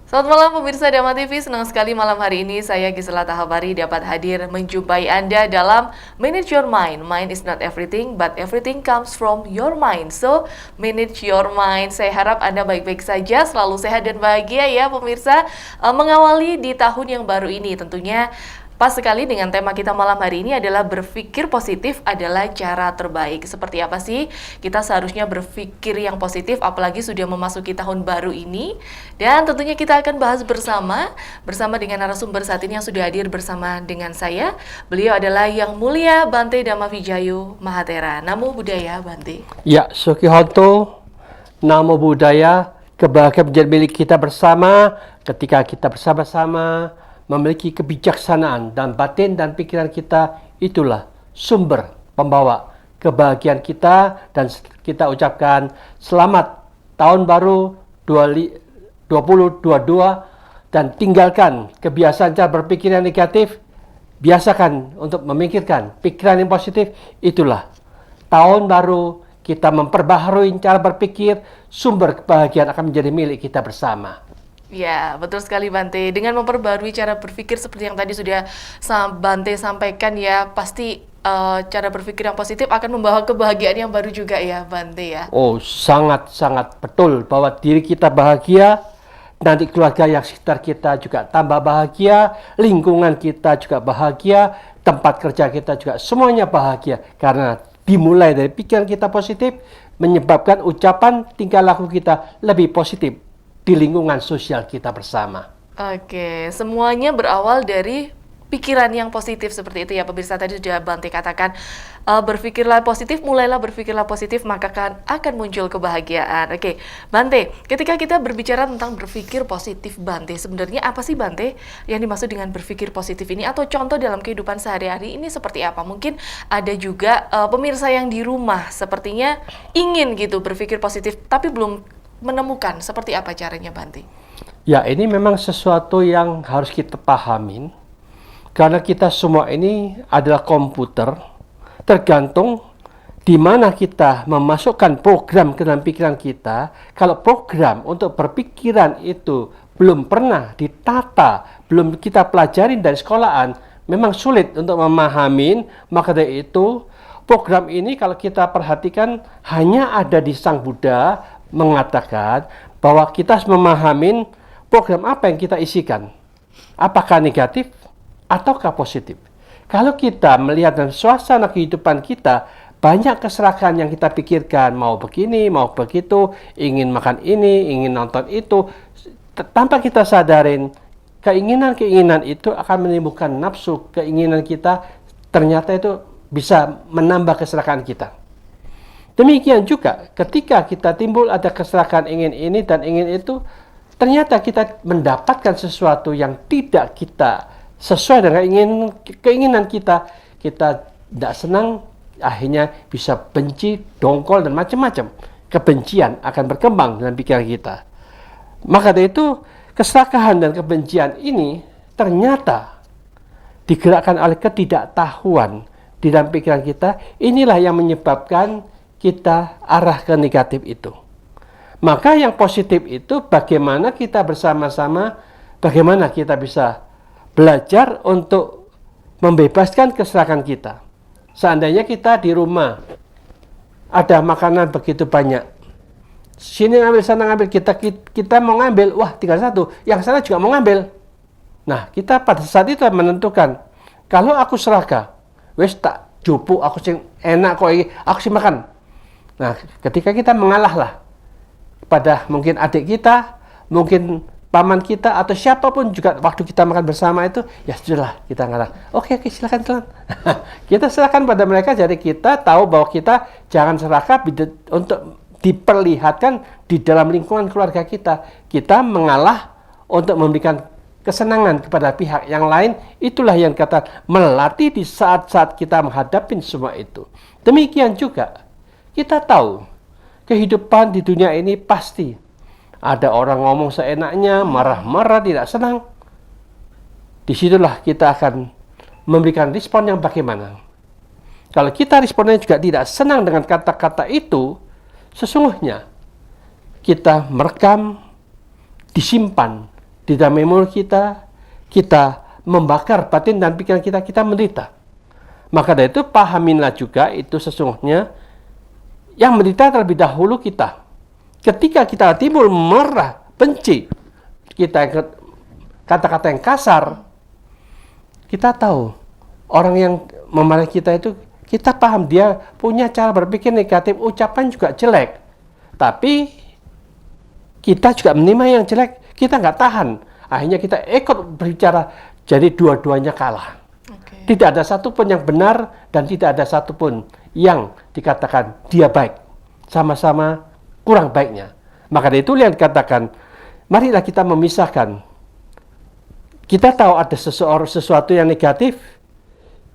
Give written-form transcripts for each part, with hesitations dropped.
Selamat malam pemirsa Dama TV, senang sekali malam hari ini saya Gisela Tahabari dapat hadir menjumpai Anda dalam Manage Your Mind. Mind is not everything, but everything comes from your mind. So, manage your mind. Saya harap Anda baik-baik saja, selalu sehat dan bahagia ya pemirsa. Mengawali di tahun yang baru ini tentunya pas sekali dengan tema kita malam hari ini adalah berpikir positif adalah cara terbaik. Seperti apa sih kita seharusnya berpikir yang positif apalagi sudah memasuki tahun baru ini. Dan tentunya kita akan bahas bersama dengan narasumber saat ini yang sudah hadir bersama dengan saya. Beliau adalah Yang Mulia Bante Dhamma Vijayu Mahatera. Namo Buddhaya Bante. Ya, Sukihoto, Namo Buddhaya, kebahagiaan menjadi milik kita bersama ketika kita bersama-sama memiliki kebijaksanaan dan batin dan pikiran kita. Itulah sumber pembawa kebahagiaan kita, dan kita ucapkan selamat tahun baru 2022 dan tinggalkan kebiasaan cara berpikir yang negatif. Biasakan untuk memikirkan pikiran yang positif. Itulah tahun baru kita memperbaharui cara berpikir, sumber kebahagiaan akan menjadi milik kita bersama. Ya, betul sekali Bante. Dengan memperbarui cara berpikir seperti yang tadi sudah Bante sampaikan ya, pasti cara berpikir yang positif akan membawa kebahagiaan yang baru juga ya Bante ya. Oh, sangat-sangat betul bahwa diri kita bahagia, nanti keluarga yang sekitar kita juga tambah bahagia, lingkungan kita juga bahagia, tempat kerja kita juga semuanya bahagia. Karena dimulai dari pikiran kita positif, menyebabkan ucapan tingkah laku kita lebih positif di lingkungan sosial kita bersama. Oke, semuanya berawal dari pikiran yang positif seperti itu ya pemirsa. Tadi sudah Bante katakan, berpikirlah positif, mulailah berpikirlah positif, maka akan muncul kebahagiaan. Oke, Bante, ketika kita berbicara tentang berpikir positif Bante, sebenarnya apa sih Bante yang dimaksud dengan berpikir positif ini? Atau contoh dalam kehidupan sehari-hari ini seperti apa? Mungkin ada juga pemirsa yang di rumah sepertinya ingin gitu berpikir positif, tapi belum menemukan seperti apa caranya Bante? Ya, ini memang sesuatu yang harus kita pahamin, karena kita semua ini adalah komputer, tergantung di mana kita memasukkan program ke dalam pikiran kita. Kalau program untuk berpikiran itu belum pernah ditata, belum kita pelajarin dari sekolahan, memang sulit untuk memahamin. Maka dari itu, program ini kalau kita perhatikan hanya ada di Sang Buddha mengatakan bahwa kita harus memahamin program apa yang kita isikan, apakah negatif ataukah positif. Kalau kita melihat dalam suasana kehidupan kita, banyak keserakahan yang kita pikirkan, mau begini, mau begitu, ingin makan ini, ingin nonton itu, tanpa kita sadarin, keinginan-keinginan itu akan menimbulkan nafsu. Keinginan kita ternyata itu bisa menambah keserakahan kita. Demikian juga ketika kita timbul ada keserakahan ingin ini dan ingin itu, ternyata kita mendapatkan sesuatu yang tidak kita sesuai dengan keinginan kita. Kita tidak senang, akhirnya bisa benci, dongkol, dan macam-macam. Kebencian akan berkembang dalam pikiran kita. Maka dari itu, keserakahan dan kebencian ini ternyata digerakkan oleh ketidaktahuan di dalam pikiran kita. Inilah yang menyebabkan kita arah ke negatif itu. Maka yang positif itu bagaimana kita bersama-sama, bagaimana kita bisa belajar untuk membebaskan keserakahan kita. Seandainya kita di rumah ada makanan begitu banyak, sini ngambil, sana ngambil, kita mau ngambil, wah tinggal satu, yang sana juga mau ngambil. Nah, kita pada saat itu menentukan, kalau aku serakah, wes tak jupu, aku sing enak kok, aku sih makan. Nah, ketika kita mengalahlah pada mungkin adik kita, mungkin paman kita, atau siapapun juga waktu kita makan bersama itu, ya sudahlah kita ngalah. Oke, silakan telan. Kita silakan pada mereka, jadi kita tahu bahwa kita jangan serakah untuk diperlihatkan di dalam lingkungan keluarga kita. Kita mengalah untuk memberikan kesenangan kepada pihak yang lain. Itulah yang kata melatih di saat-saat kita menghadapi semua itu. Demikian juga kita tahu, kehidupan di dunia ini pasti ada orang ngomong seenaknya, marah-marah, tidak senang. Disitulah kita akan memberikan respon yang bagaimana. Kalau kita responnya juga tidak senang dengan kata-kata itu, sesungguhnya kita merekam, disimpan di dalam memori kita, kita membakar batin dan pikiran kita, kita menderita. Maka dari itu pahaminlah juga itu sesungguhnya yang menderita terlebih dahulu kita. Ketika kita timbul marah, benci, kita kata-kata yang kasar, kita tahu orang yang memarahi kita itu, kita paham dia punya cara berpikir negatif, ucapan juga jelek. Tapi kita juga menerima yang jelek, kita nggak tahan. Akhirnya kita ikut berbicara, jadi dua-duanya kalah. Oke. Tidak ada satupun yang benar dan tidak ada satupun yang dikatakan dia baik. Sama-sama kurang baiknya. Maka dari itu yang dikatakan, marilah kita memisahkan. Kita tahu ada sesuatu yang negatif,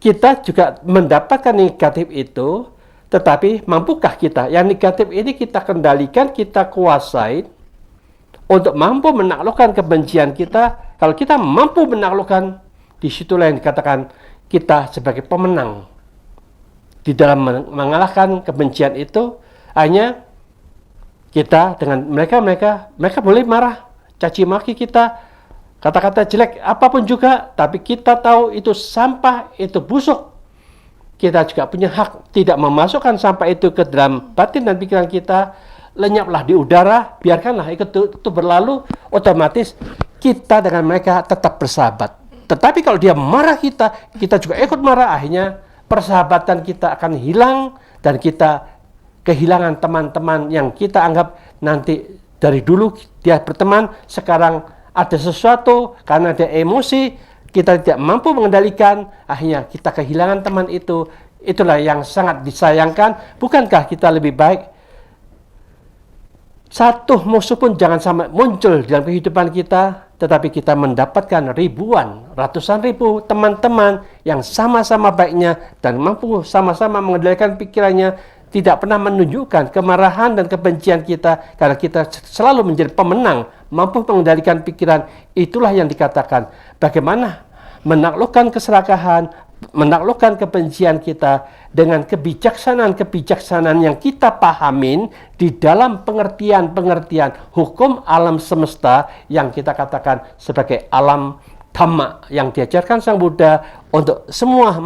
kita juga mendapatkan negatif itu, tetapi mampukah kita? Yang negatif ini kita kendalikan, kita kuasai, untuk mampu menaklukkan kebencian kita. Kalau kita mampu menaklukkan, disitulah yang dikatakan kita sebagai pemenang. Di dalam mengalahkan kebencian itu, hanya kita dengan mereka boleh marah, caci maki kita, kata-kata jelek apapun juga, tapi kita tahu itu sampah, itu busuk. Kita juga punya hak tidak memasukkan sampah itu ke dalam batin dan pikiran kita. Lenyaplah di udara, biarkanlah itu berlalu, otomatis kita dengan mereka tetap bersahabat. Tetapi kalau dia marah kita juga ikut marah, akhirnya persahabatan kita akan hilang dan kita kehilangan teman-teman yang kita anggap nanti dari dulu dia berteman, sekarang ada sesuatu karena dia emosi, kita tidak mampu mengendalikan, akhirnya kita kehilangan teman itu. Itulah yang sangat disayangkan. Bukankah kita lebih baik satu musuh pun jangan sampai muncul dalam kehidupan kita, tetapi kita mendapatkan ribuan, ratusan ribu teman-teman yang sama-sama baiknya dan mampu sama-sama mengendalikan pikirannya, tidak pernah menunjukkan kemarahan dan kebencian kita, karena kita selalu menjadi pemenang, mampu mengendalikan pikiran. Itulah yang dikatakan bagaimana menaklukkan keserakahan, menaklukkan kebencian kita dengan kebijaksanaan yang kita pahamin di dalam pengertian hukum alam semesta yang kita katakan sebagai alam Dhamma yang diajarkan Sang Buddha untuk semua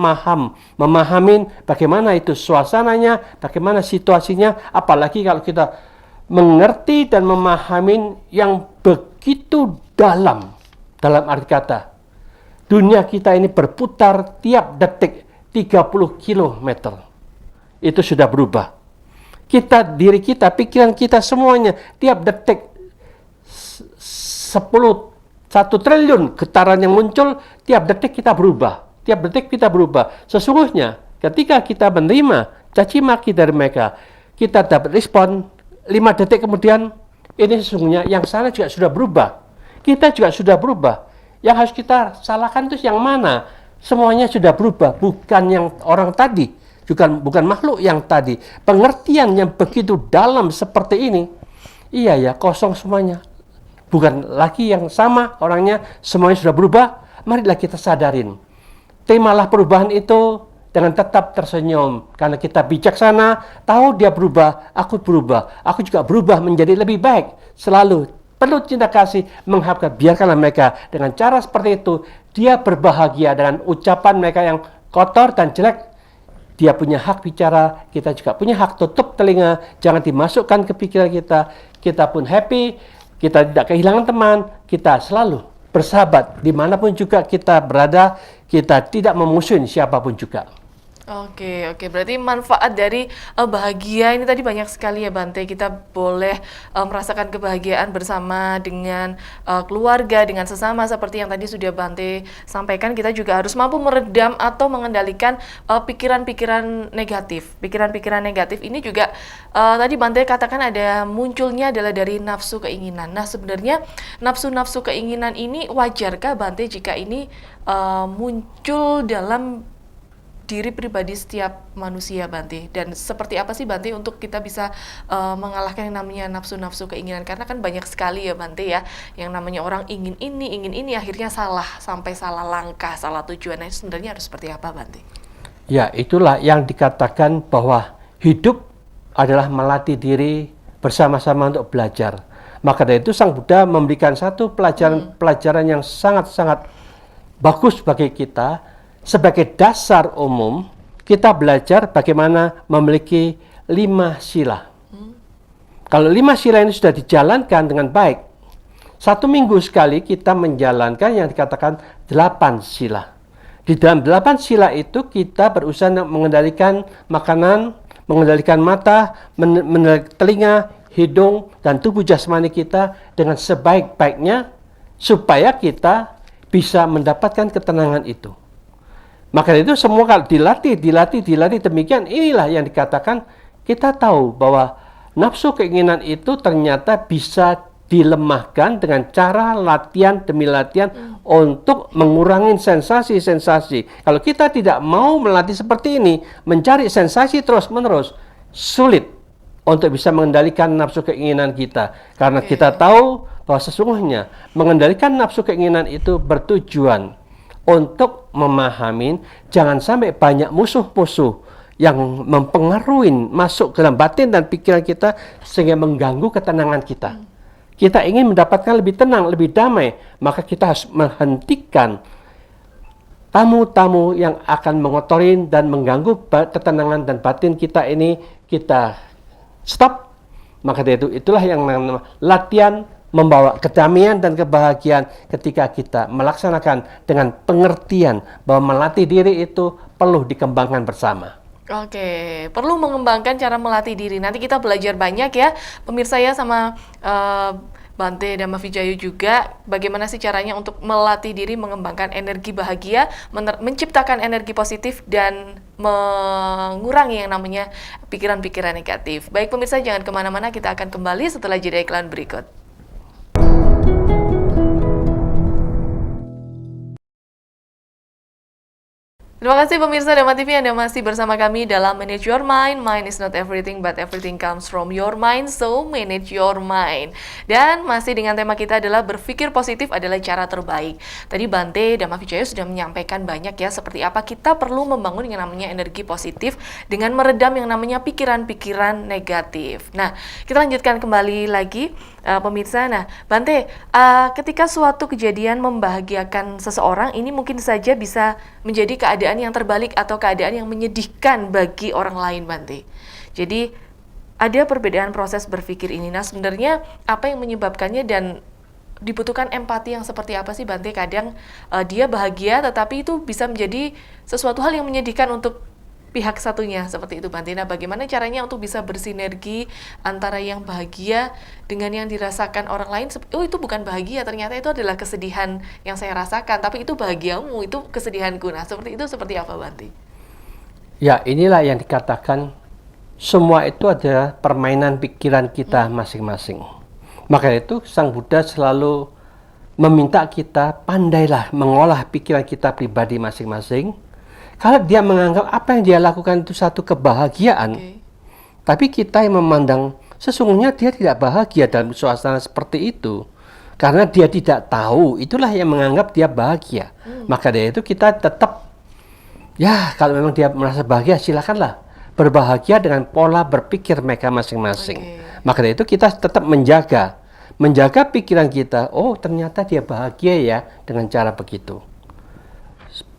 memahamin bagaimana itu suasananya, bagaimana situasinya, apalagi kalau kita mengerti dan memahamin yang begitu dalam arti kata. Dunia kita ini berputar tiap detik 30 km. Itu sudah berubah. Diri kita, pikiran kita semuanya tiap detik 1 triliun getaran yang muncul, tiap detik kita berubah. Tiap detik kita berubah. Sesungguhnya ketika kita menerima caci maki dari mereka, kita dapat respon 5 detik kemudian, ini sesungguhnya yang sana juga sudah berubah. Kita juga sudah berubah. Yang harus kita salahkan itu yang mana? Semuanya sudah berubah, bukan yang orang tadi, bukan makhluk yang tadi. Pengertian yang begitu dalam seperti ini, iya ya, kosong semuanya. Bukan lagi yang sama orangnya, semuanya sudah berubah. Marilah kita sadarin. Terimalah perubahan itu dengan tetap tersenyum. Karena kita bijaksana, tahu dia berubah, aku juga berubah menjadi lebih baik. Selalu perlu cinta kasih, mengharapkan, biarkanlah mereka dengan cara seperti itu, dia berbahagia dengan ucapan mereka yang kotor dan jelek. Dia punya hak bicara, kita juga punya hak tutup telinga, jangan dimasukkan ke pikiran kita. Kita pun happy, kita tidak kehilangan teman, kita selalu bersahabat, dimanapun juga kita berada, kita tidak memusuhin siapapun juga. Oke, berarti manfaat dari bahagia ini tadi banyak sekali ya Bante. Kita boleh merasakan kebahagiaan bersama dengan keluarga, dengan sesama seperti yang tadi sudah Bante sampaikan. Kita juga harus mampu meredam atau mengendalikan pikiran-pikiran negatif. Pikiran-pikiran negatif ini juga tadi Bante katakan ada munculnya adalah dari nafsu keinginan. Nah, sebenarnya nafsu-nafsu keinginan ini wajarkah Bante jika ini muncul dalam diri pribadi setiap manusia Bante, dan seperti apa sih Bante untuk kita bisa mengalahkan yang namanya nafsu-nafsu keinginan, karena kan banyak sekali ya Bante ya yang namanya orang ingin ini akhirnya sampai salah langkah, salah tujuan. Nah, sebenarnya harus seperti apa Bante? Ya, itulah yang dikatakan bahwa hidup adalah melatih diri bersama-sama untuk belajar. Maka dari itu Sang Buddha memberikan satu pelajaran yang sangat-sangat bagus bagi kita. Sebagai dasar umum, kita belajar bagaimana memiliki 5 sila. Kalau 5 sila ini sudah dijalankan dengan baik, 1 minggu sekali kita menjalankan yang dikatakan 8 sila. Di dalam 8 sila itu kita berusaha mengendalikan makanan, mengendalikan mata, mengendalikan telinga, hidung, dan tubuh jasmani kita dengan sebaik-baiknya supaya kita bisa mendapatkan ketenangan itu. Maka itu semua kalau dilatih demikian, inilah yang dikatakan kita tahu bahwa nafsu keinginan itu ternyata bisa dilemahkan dengan cara latihan demi latihan untuk mengurangi sensasi-sensasi. Kalau kita tidak mau melatih seperti ini, mencari sensasi terus-menerus, sulit untuk bisa mengendalikan nafsu keinginan kita. Karena kita tahu bahwa sesungguhnya mengendalikan nafsu keinginan itu bertujuan untuk memahami jangan sampai banyak musuh-musuh yang mempengaruhi masuk ke dalam batin dan pikiran kita sehingga mengganggu ketenangan kita. Kita ingin mendapatkan lebih tenang, lebih damai, maka kita harus menghentikan tamu-tamu yang akan mengotori dan mengganggu ketenangan dan batin kita ini, kita stop. Maka dari itu, itulah yang namanya latihan membawa kedamaian dan kebahagiaan ketika kita melaksanakan dengan pengertian bahwa melatih diri itu perlu dikembangkan bersama. Oke, perlu mengembangkan cara melatih diri. Nanti kita belajar banyak ya, pemirsa ya, sama Bante Dhamma Vijayu juga, bagaimana sih caranya untuk melatih diri, mengembangkan energi bahagia, menciptakan energi positif, dan mengurangi yang namanya pikiran-pikiran negatif. Baik pemirsa, jangan kemana-mana, kita akan kembali setelah jeda iklan berikut. Terima kasih pemirsa Dhamma TV, Anda masih bersama kami dalam Manage Your Mind. Mind is not everything, but everything comes from your mind, so manage your mind. Dan masih dengan tema kita adalah berpikir positif adalah cara terbaik. Tadi Bante Dhamma Vijayu sudah menyampaikan banyak ya, seperti apa kita perlu membangun yang namanya energi positif dengan meredam yang namanya pikiran-pikiran negatif. Nah, kita lanjutkan kembali lagi pemirsa. Nah, Bante, ketika suatu kejadian membahagiakan seseorang, ini mungkin saja bisa menjadi keadaan yang terbalik atau keadaan yang menyedihkan bagi orang lain, Bante. Jadi ada perbedaan proses berpikir ini. Nah, sebenarnya apa yang menyebabkannya dan dibutuhkan empati yang seperti apa sih, Bante? Kadang dia bahagia tetapi itu bisa menjadi sesuatu hal yang menyedihkan untuk pihak satunya, seperti itu, Bante. Nah, bagaimana caranya untuk bisa bersinergi antara yang bahagia dengan yang dirasakan orang lain? Oh, itu bukan bahagia, ternyata itu adalah kesedihan yang saya rasakan, tapi itu bahagiamu, itu kesedihanku. Nah, seperti itu seperti apa, Bante? Ya, inilah yang dikatakan semua itu adalah permainan pikiran kita masing-masing. Maka itu Sang Buddha selalu meminta kita pandailah mengolah pikiran kita pribadi masing-masing. Kalau dia menganggap apa yang dia lakukan itu satu kebahagiaan, tapi kita yang memandang sesungguhnya dia tidak bahagia dalam suasana seperti itu, karena dia tidak tahu, itulah yang menganggap dia bahagia. Maka dari itu kita tetap, ya kalau memang dia merasa bahagia, silakanlah berbahagia dengan pola berpikir mereka masing-masing. Maka dari itu kita tetap menjaga pikiran kita. Oh, ternyata dia bahagia ya dengan cara begitu.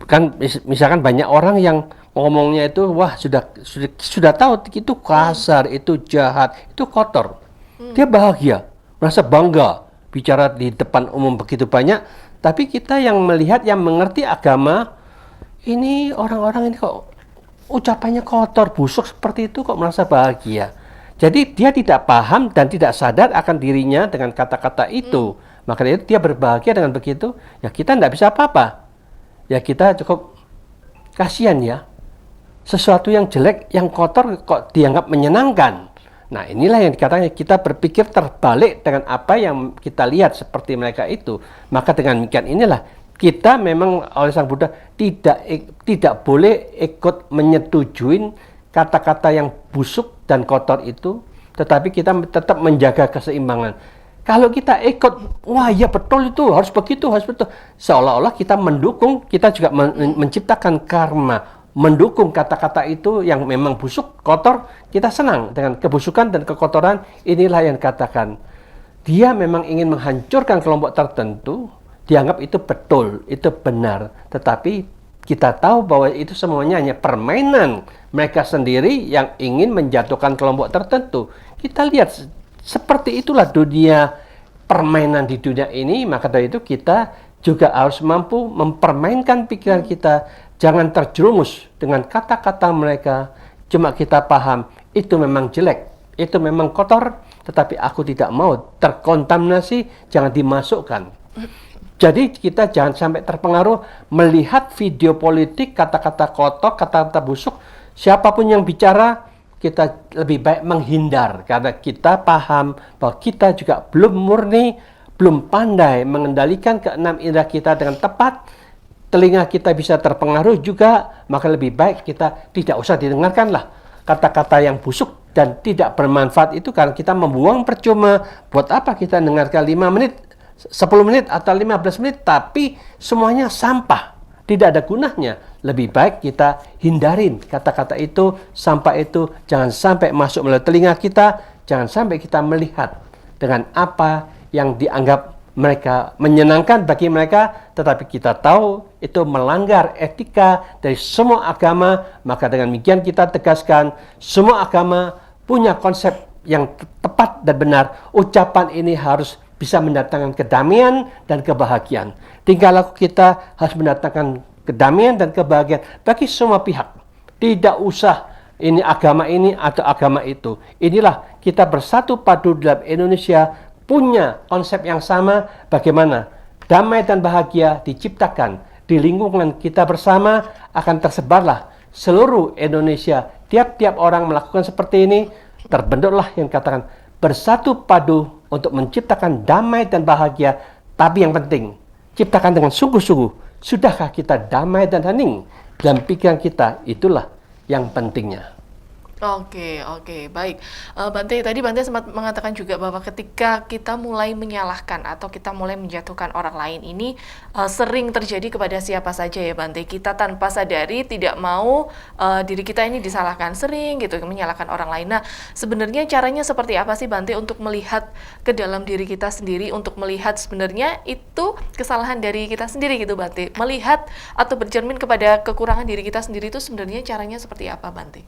Kan misalkan banyak orang yang ngomongnya itu wah sudah tahu itu kasar, itu jahat, itu kotor. Dia bahagia, merasa bangga bicara di depan umum begitu banyak, tapi kita yang melihat, yang mengerti agama, ini orang-orang ini kok ucapannya kotor, busuk seperti itu kok merasa bahagia. Jadi dia tidak paham dan tidak sadar akan dirinya dengan kata-kata itu. Maka itu dia berbahagia dengan begitu, ya kita tidak bisa apa-apa. Ya kita cukup kasihan ya, sesuatu yang jelek, yang kotor kok dianggap menyenangkan. Nah, inilah yang dikatakan kita berpikir terbalik dengan apa yang kita lihat seperti mereka itu. Maka dengan demikian inilah kita memang oleh Sang Buddha tidak boleh ikut menyetujui kata-kata yang busuk dan kotor itu, tetapi kita tetap menjaga keseimbangan. Kalau kita ikut, wah ya betul itu, harus begitu, harus betul. Seolah-olah kita mendukung, kita juga menciptakan karma. Mendukung kata-kata itu yang memang busuk, kotor, kita senang dengan kebusukan dan kekotoran. Inilah yang katakan. dia memang ingin menghancurkan kelompok tertentu, dianggap itu betul, itu benar. Tetapi kita tahu bahwa itu semuanya hanya permainan mereka sendiri yang ingin menjatuhkan kelompok tertentu. Kita lihat seperti itulah dunia permainan di dunia ini. Maka dari itu kita juga harus mampu mempermainkan pikiran kita. Jangan terjerumus dengan kata-kata mereka. Cuma kita paham itu memang jelek, itu memang kotor, tetapi aku tidak mau terkontaminasi, jangan dimasukkan. Jadi kita jangan sampai terpengaruh melihat video politik, kata-kata kotor, kata-kata busuk. Siapapun yang bicara, kita lebih baik menghindar. Karena kita paham bahwa kita juga belum murni, belum pandai mengendalikan keenam indera kita dengan tepat. Telinga kita bisa terpengaruh juga, maka lebih baik kita tidak usah didengarkanlah kata-kata yang busuk dan tidak bermanfaat itu, karena kita membuang percuma. Buat apa kita dengarkan 5 menit, 10 menit atau 15 menit tapi semuanya sampah, tidak ada gunanya. Lebih baik kita hindarin kata-kata itu, sampah itu jangan sampai masuk melalui telinga kita, jangan sampai kita melihat dengan apa yang dianggap mereka menyenangkan bagi mereka, tetapi kita tahu itu melanggar etika dari semua agama. Maka dengan demikian kita tegaskan, semua agama punya konsep yang tepat dan benar. Ucapan ini harus bisa mendatangkan kedamaian dan kebahagiaan. Tingkah laku kita harus mendatangkan kedamaian dan kebahagiaan bagi semua pihak. Tidak usah ini agama ini atau agama itu. Inilah kita bersatu padu dalam Indonesia, punya konsep yang sama, bagaimana damai dan bahagia diciptakan di lingkungan kita bersama, akan tersebarlah seluruh Indonesia. Tiap-tiap orang melakukan seperti ini, terbentuklah yang katakan bersatu padu untuk menciptakan damai dan bahagia. Tapi yang penting, ciptakan dengan sungguh-sungguh. Sudahkah kita damai dan hening dalam pikiran kita? Itulah yang pentingnya. Oke, baik. Bante, tadi Bante sempat mengatakan juga bahwa ketika kita mulai menyalahkan atau kita mulai menjatuhkan orang lain ini sering terjadi kepada siapa saja ya Bante. Kita tanpa sadari tidak mau diri kita ini disalahkan, sering gitu menyalahkan orang lain. Nah, sebenarnya caranya seperti apa sih Bante untuk melihat ke dalam diri kita sendiri, untuk melihat sebenarnya itu kesalahan dari kita sendiri gitu Bante. Melihat atau bercermin kepada kekurangan diri kita sendiri itu sebenarnya caranya seperti apa Bante?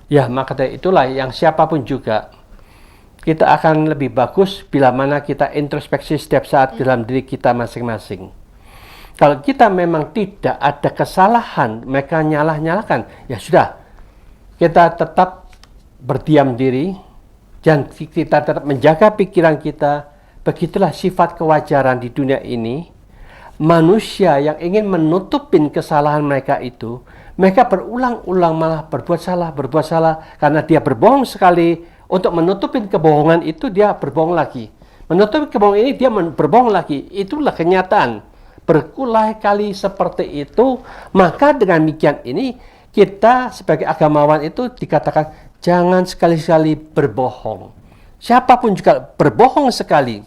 Ya, maka dari itulah yang siapapun juga, kita akan lebih bagus bila mana kita introspeksi setiap saat dalam diri kita masing-masing. Kalau kita memang tidak ada kesalahan, mereka nyalahkan, ya sudah, kita tetap berdiam diri, dan kita tetap menjaga pikiran kita. Begitulah sifat kewajaran di dunia ini. Manusia yang ingin menutupin kesalahan mereka itu, mereka berulang-ulang malah berbuat salah, karena dia berbohong sekali. Untuk menutupin kebohongan itu dia berbohong lagi, menutupi kebohongan ini dia berbohong lagi. Itulah kenyataan, berulang kali seperti itu. Maka dengan demikian ini kita sebagai agamawan itu dikatakan jangan sekali-sekali berbohong. Siapapun juga berbohong sekali,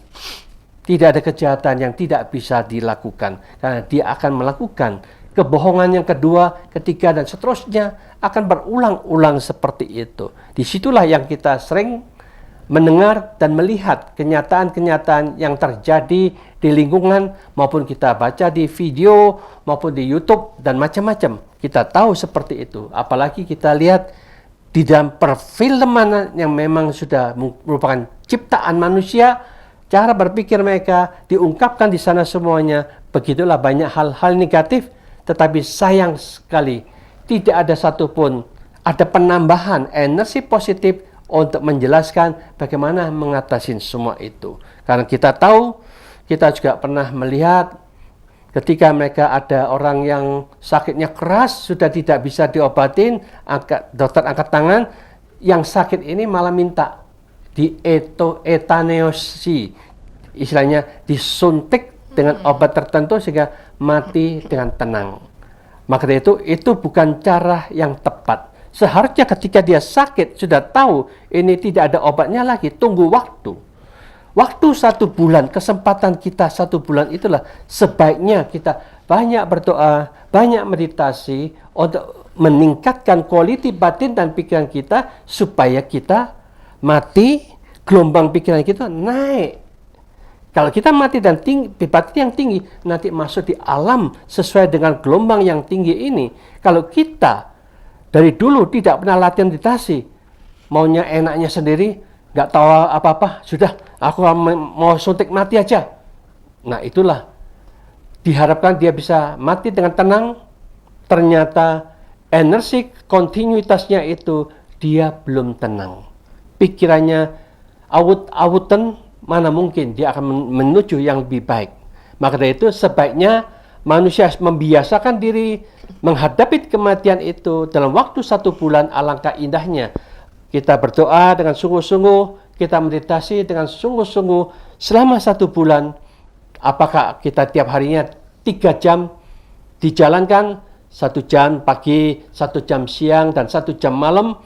tidak ada kejahatan yang tidak bisa dilakukan, karena dia akan melakukan kebohongan yang kedua, ketiga, dan seterusnya akan berulang-ulang seperti itu. Disitulah yang kita sering mendengar dan melihat kenyataan-kenyataan yang terjadi di lingkungan, maupun kita baca di video, maupun di YouTube, dan macam-macam. Kita tahu seperti itu. Apalagi kita lihat di dalam perfilman yang memang sudah merupakan ciptaan manusia, cara berpikir mereka diungkapkan di sana semuanya. Begitulah banyak hal-hal negatif. Tetapi sayang sekali, tidak ada satupun ada penambahan energi positif untuk menjelaskan bagaimana mengatasi semua itu. Karena kita tahu, kita juga pernah melihat ketika mereka ada orang yang sakitnya keras, sudah tidak bisa diobatin, dokter angkat tangan, yang sakit ini malah minta etaneosi, istilahnya disuntik dengan obat tertentu sehingga mati dengan tenang. Maka itu bukan cara yang tepat. Seharusnya ketika dia sakit sudah tahu ini tidak ada obatnya lagi, tunggu waktu. Waktu 1 bulan, kesempatan kita 1 bulan itulah sebaiknya kita banyak berdoa, banyak meditasi untuk meningkatkan kualitas batin dan pikiran kita supaya kita mati, gelombang pikiran kita naik. Kalau kita mati dan tinggi, batin yang tinggi, nanti masuk di alam sesuai dengan gelombang yang tinggi ini. Kalau kita dari dulu tidak pernah latihan meditasi, maunya enaknya sendiri, nggak tahu apa-apa, sudah aku mau suntik mati aja. Nah itulah, diharapkan dia bisa mati dengan tenang, ternyata energi kontinuitasnya itu dia belum tenang. Pikirannya awut-awutan, mana mungkin dia akan menuju yang lebih baik. Maka dari itu sebaiknya manusia membiasakan diri menghadapi kematian itu dalam waktu 1 bulan. Alangkah indahnya kita berdoa dengan sungguh-sungguh, kita meditasi dengan sungguh-sungguh selama 1 bulan. Apakah kita tiap harinya 3 jam dijalankan, 1 jam pagi, 1 jam siang, dan 1 jam malam.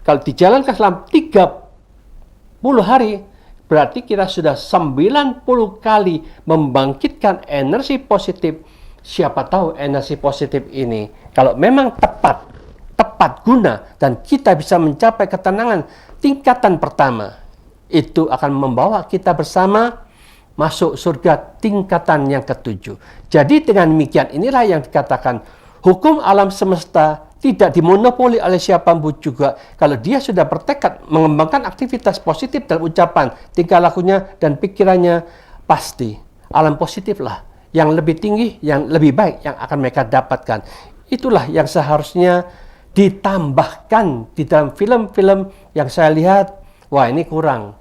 Kalau dijalankan selama 30 hari, berarti kita sudah 90 kali membangkitkan energi positif. Siapa tahu energi positif ini, kalau memang tepat guna, dan kita bisa mencapai ketenangan tingkatan pertama, itu akan membawa kita bersama masuk surga tingkatan yang ke-7. Jadi dengan demikian inilah yang dikatakan hukum alam semesta tidak dimonopoli oleh siapapun juga. Kalau dia sudah bertekad mengembangkan aktivitas positif dalam ucapan, tingkah lakunya, dan pikirannya, pasti alam positiflah yang lebih tinggi, yang lebih baik yang akan mereka dapatkan. Itulah yang seharusnya ditambahkan di dalam film-film yang saya lihat. Wah, ini kurang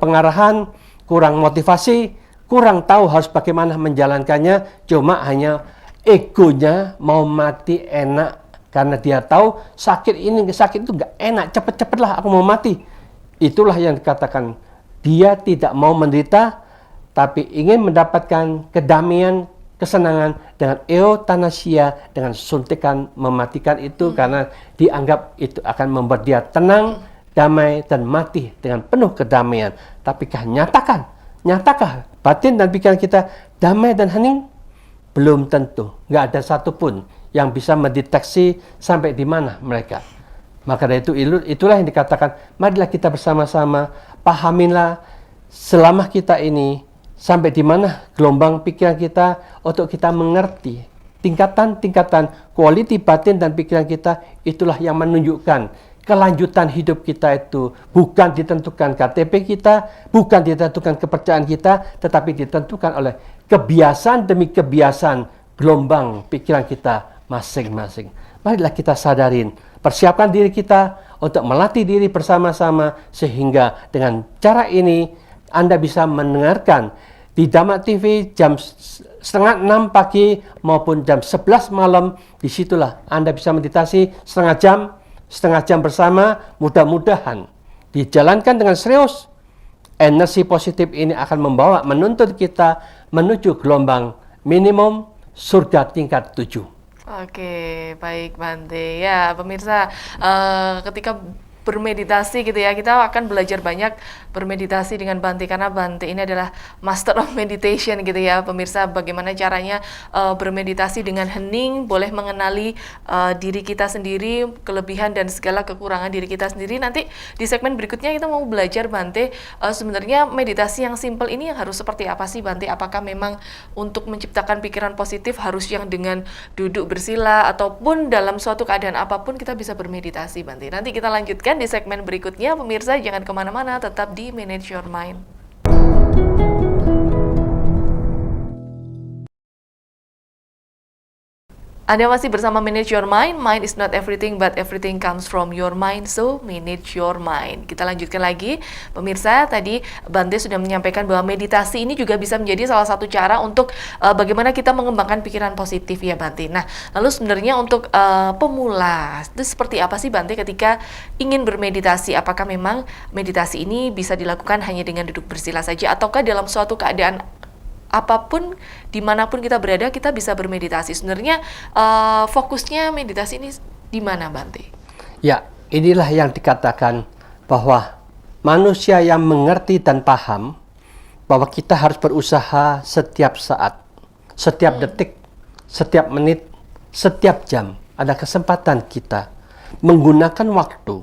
pengarahan, kurang motivasi, kurang tahu harus bagaimana menjalankannya. Cuma hanya egonya mau mati enak, karena dia tahu sakit itu nggak enak, cepet-cepetlah aku mau mati. Itulah yang dikatakan dia tidak mau menderita, tapi ingin mendapatkan kedamaian, kesenangan dengan eutanasia, dengan suntikan mematikan itu, karena dianggap itu akan membuat dia tenang, damai, dan mati dengan penuh kedamaian. Tapi nyatakah batin dan pikiran kita damai dan hening? Belum tentu. Nggak ada satupun yang bisa mendeteksi sampai di mana mereka. Maka dari itu, itulah yang dikatakan, marilah kita bersama-sama pahaminlah selama kita ini sampai di mana gelombang pikiran kita, untuk kita mengerti tingkatan-tingkatan kualiti batin dan pikiran kita. Itulah yang menunjukkan kelanjutan hidup kita itu bukan ditentukan KTP kita, bukan ditentukan kepercayaan kita, tetapi ditentukan oleh kebiasaan demi kebiasaan gelombang pikiran kita masing-masing. Marilah kita sadarin, persiapkan diri kita untuk melatih diri bersama-sama, sehingga dengan cara ini Anda bisa mendengarkan di Dhamma TV jam 5:30 pagi maupun jam 11 malam. Disitulah Anda bisa meditasi setengah jam bersama. Mudah-mudahan dijalankan dengan serius, energi positif ini akan menuntut kita menuju gelombang minimum surga tingkat 7. Oke, baik Bante. Ya, pemirsa, ketika bermeditasi gitu ya, kita akan belajar banyak bermeditasi dengan Bante, karena Bante ini adalah master of meditation gitu ya pemirsa. Bagaimana caranya bermeditasi dengan hening, boleh mengenali diri kita sendiri, kelebihan dan segala kekurangan diri kita sendiri. Nanti di segmen berikutnya kita mau belajar Bante, sebenarnya meditasi yang simple ini yang harus seperti apa sih Bante? Apakah memang untuk menciptakan pikiran positif harus yang dengan duduk bersila, ataupun dalam suatu keadaan apapun kita bisa bermeditasi Bante? Nanti kita lanjutkan di segmen berikutnya. Pemirsa jangan kemana-mana, tetap di Manage Your Mind. Anda masih bersama Manage Your Mind. Mind is not everything, but everything comes from your mind. So, manage your mind. Kita lanjutkan lagi. Pemirsa, tadi Bante sudah menyampaikan bahwa meditasi ini juga bisa menjadi salah satu cara untuk bagaimana kita mengembangkan pikiran positif ya Bante. Nah, lalu sebenarnya untuk pemula, itu seperti apa sih Bante ketika ingin bermeditasi? Apakah memang meditasi ini bisa dilakukan hanya dengan duduk bersila saja, ataukah dalam suatu keadaan apapun, dimanapun kita berada, kita bisa bermeditasi? Sebenarnya fokusnya meditasi ini di mana Bante? Ya, inilah yang dikatakan bahwa manusia yang mengerti dan paham bahwa kita harus berusaha setiap saat, setiap detik, setiap menit, setiap jam. Ada kesempatan kita menggunakan waktu,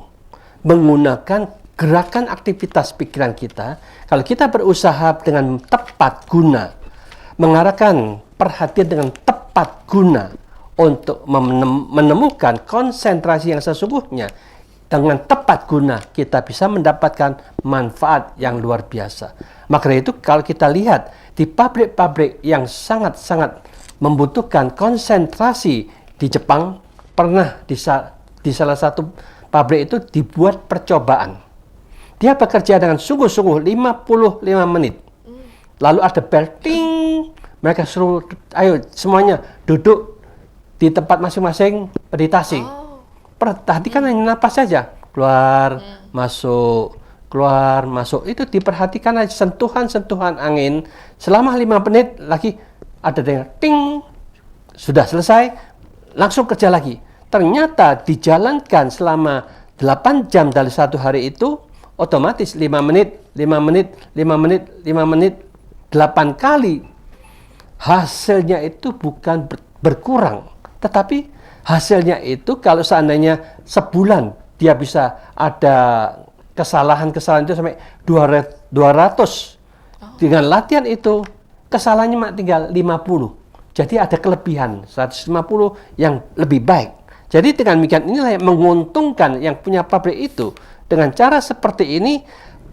menggunakan gerakan aktivitas pikiran kita, kalau kita berusaha dengan tepat guna, mengarahkan perhatian dengan tepat guna untuk menemukan konsentrasi yang sesungguhnya, dengan tepat guna kita bisa mendapatkan manfaat yang luar biasa. Maka dari itu kalau kita lihat di pabrik-pabrik yang sangat-sangat membutuhkan konsentrasi di Jepang, pernah di salah satu pabrik itu dibuat percobaan. Dia bekerja dengan sungguh-sungguh 55 menit. Lalu ada bel, ting, mereka suruh, ayo semuanya duduk di tempat masing-masing meditasi. Perhatikan hanya napas saja, keluar, masuk, keluar, masuk. Itu diperhatikan aja sentuhan-sentuhan angin selama 5 menit lagi ada dengar ting, sudah selesai, langsung kerja lagi. Ternyata dijalankan selama 8 jam dari satu hari itu, otomatis 5 menit, 5 menit, 5 menit, 5 menit, 8 kali. Hasilnya itu bukan berkurang, tetapi hasilnya itu kalau seandainya sebulan dia bisa ada kesalahan-kesalahan itu sampai 200. Dengan latihan itu kesalahannya tinggal 50. Jadi ada kelebihan 150 yang lebih baik. Jadi dengan demikian inilah yang menguntungkan yang punya pabrik itu. Dengan cara seperti ini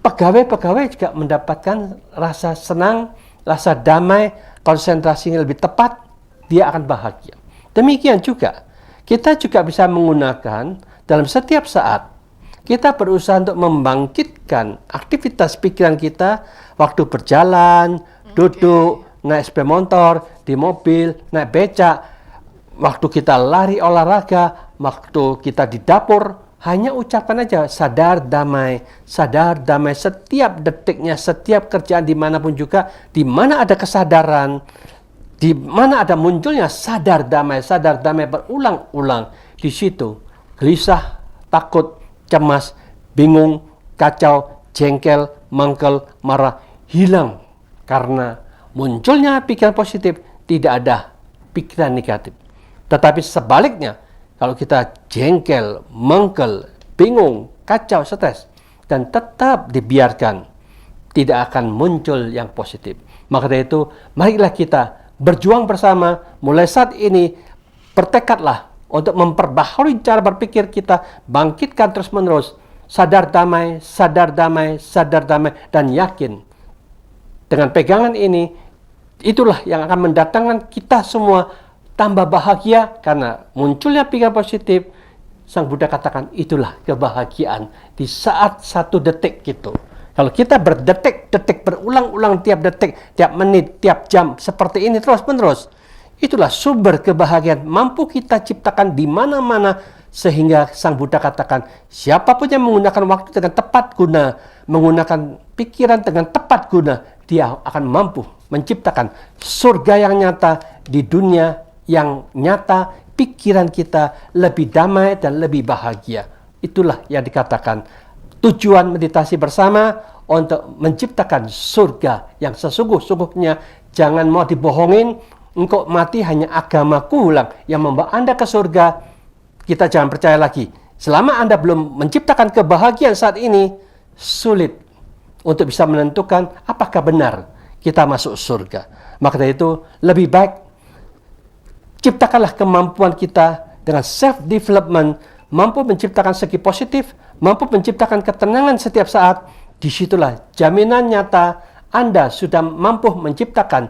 pegawai-pegawai juga mendapatkan rasa senang, rasa damai, konsentrasinya lebih tepat, dia akan bahagia. Demikian juga kita juga bisa menggunakan dalam setiap saat kita berusaha untuk membangkitkan aktivitas pikiran kita waktu berjalan, duduk, naik sepeda motor, di mobil, naik becak, waktu kita lari olahraga, waktu kita di dapur, hanya ucapan aja sadar damai setiap detiknya, setiap kerjaan dimanapun juga, di mana ada kesadaran, di mana ada munculnya sadar damai berulang-ulang, di situ gelisah, takut, cemas, bingung, kacau, jengkel, mangkel, marah hilang karena munculnya pikiran positif, tidak ada pikiran negatif. Tetapi sebaliknya, kalau kita jengkel, mangkel, bingung, kacau, stres dan tetap dibiarkan, tidak akan muncul yang positif. Maka dari itu, marilah kita berjuang bersama. Mulai saat ini bertekadlah untuk memperbaharui cara berpikir kita, bangkitkan terus-menerus sadar damai, dan yakin dengan pegangan ini, itulah yang akan mendatangkan kita semua tambah bahagia karena munculnya pikiran positif. Sang Buddha katakan itulah kebahagiaan di saat satu detik gitu. Kalau kita berdetik-detik, berulang-ulang tiap detik, tiap menit, tiap jam, seperti ini terus-menerus, itulah sumber kebahagiaan mampu kita ciptakan di mana-mana, sehingga Sang Buddha katakan, siapapun yang menggunakan waktu dengan tepat guna, menggunakan pikiran dengan tepat guna, dia akan mampu menciptakan surga yang nyata di dunia yang nyata, pikiran kita lebih damai dan lebih bahagia. Itulah yang dikatakan tujuan meditasi bersama untuk menciptakan surga yang sesungguh-sungguhnya. Jangan mau dibohongin, engkau mati hanya agamaku ulang yang membawa Anda ke surga. Kita jangan percaya lagi. Selama Anda belum menciptakan kebahagiaan saat ini, sulit untuk bisa menentukan apakah benar kita masuk surga. Maka dari itu, lebih baik ciptakanlah kemampuan kita dengan self-development, mampu menciptakan segi positif, mampu menciptakan ketenangan setiap saat. Disitulah jaminan nyata Anda sudah mampu menciptakan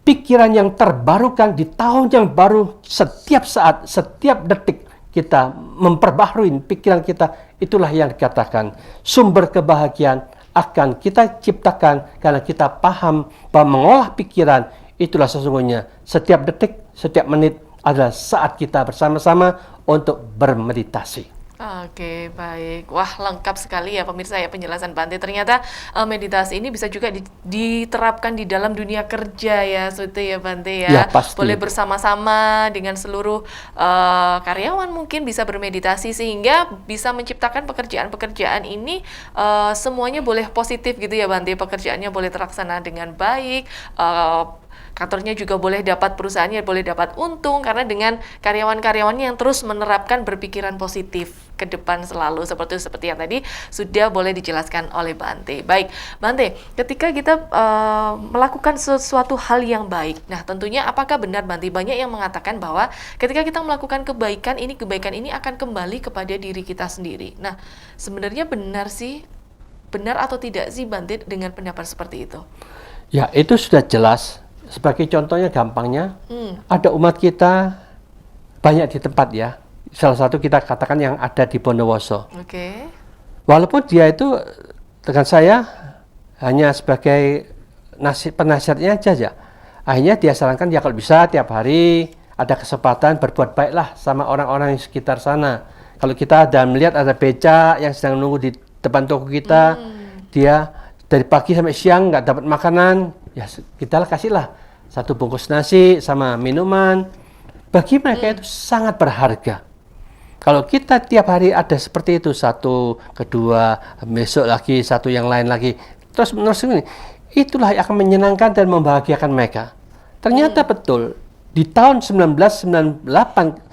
pikiran yang terbarukan di tahun yang baru. Setiap saat, setiap detik kita memperbaharui pikiran kita. Itulah yang dikatakan sumber kebahagiaan akan kita ciptakan karena kita paham bahwa mengolah pikiran itulah sesungguhnya setiap detik, setiap menit adalah saat kita bersama-sama untuk bermeditasi. Oke, baik. Wah, lengkap sekali ya pemirsa ya penjelasan Bante. Ternyata meditasi ini bisa juga diterapkan di dalam dunia kerja ya, seperti ya Bante ya. Ya, pasti. Boleh bersama-sama dengan seluruh karyawan mungkin bisa bermeditasi sehingga bisa menciptakan pekerjaan-pekerjaan ini semuanya boleh positif gitu ya Bante. Pekerjaannya boleh terlaksana dengan baik. kantornya juga boleh dapat, perusahaannya boleh dapat untung karena dengan karyawan-karyawannya yang terus menerapkan berpikiran positif ke depan selalu seperti yang tadi sudah boleh dijelaskan oleh Bante. Baik, Bante, ketika kita melakukan sesuatu hal yang baik, nah tentunya apakah benar Bante, banyak yang mengatakan bahwa ketika kita melakukan kebaikan ini akan kembali kepada diri kita sendiri. Nah, sebenarnya benar atau tidak sih Bante dengan pendapat seperti itu? Ya, itu sudah jelas. Sebagai contohnya gampangnya, ada umat kita banyak di tempat ya. Salah satu kita katakan yang ada di Bondowoso. Oke. Walaupun dia itu dengan saya hanya sebagai penasihatnya aja. Akhirnya dia sarankan ya kalau bisa tiap hari ada kesempatan berbuat baiklah sama orang-orang di sekitar sana. Kalau kita ada melihat ada becak yang sedang menunggu di depan toko kita, dia dari pagi sampai siang nggak dapat makanan, ya kita kasihlah satu bungkus nasi sama minuman. Bagi mereka itu sangat berharga. Kalau kita tiap hari ada seperti itu, satu, kedua, besok lagi, satu yang lain lagi, terus menerus ini, itulah yang akan menyenangkan dan membahagiakan mereka. Ternyata betul, di tahun 1998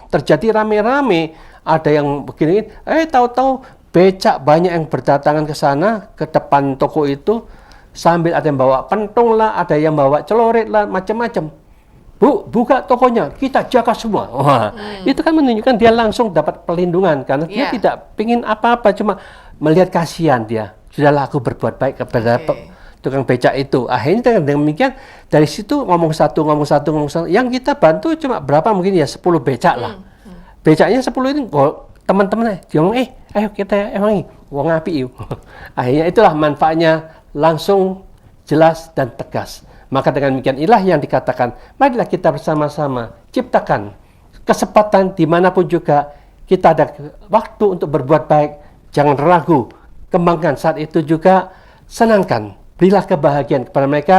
terjadi rame-rame, ada yang begini, tahu-tahu becak banyak yang berdatangan ke sana, ke depan toko itu, sambil ada yang bawa pentung lah, ada yang bawa celurit lah, macam-macam. Bu, buka tokonya, kita jaga semua. Wah, itu kan menunjukkan dia langsung dapat perlindungan karena dia tidak ingin apa-apa, cuma melihat kasihan dia. Sudahlah aku berbuat baik kepada tukang becak itu. Akhirnya dengan demikian dari situ ngomong satu. Yang kita bantu cuma berapa mungkin ya 10 becak lah. Becaknya 10 ini teman-teman dia ngomong, ayo kita ewangi, wong api yuk. Akhirnya itulah manfaatnya langsung jelas dan tegas. Maka dengan demikian inilah yang dikatakan, marilah kita bersama-sama ciptakan kesempatan dimanapun juga kita ada waktu untuk berbuat baik. Jangan ragu, kembangkan saat itu juga, senangkan, berilah kebahagiaan kepada mereka.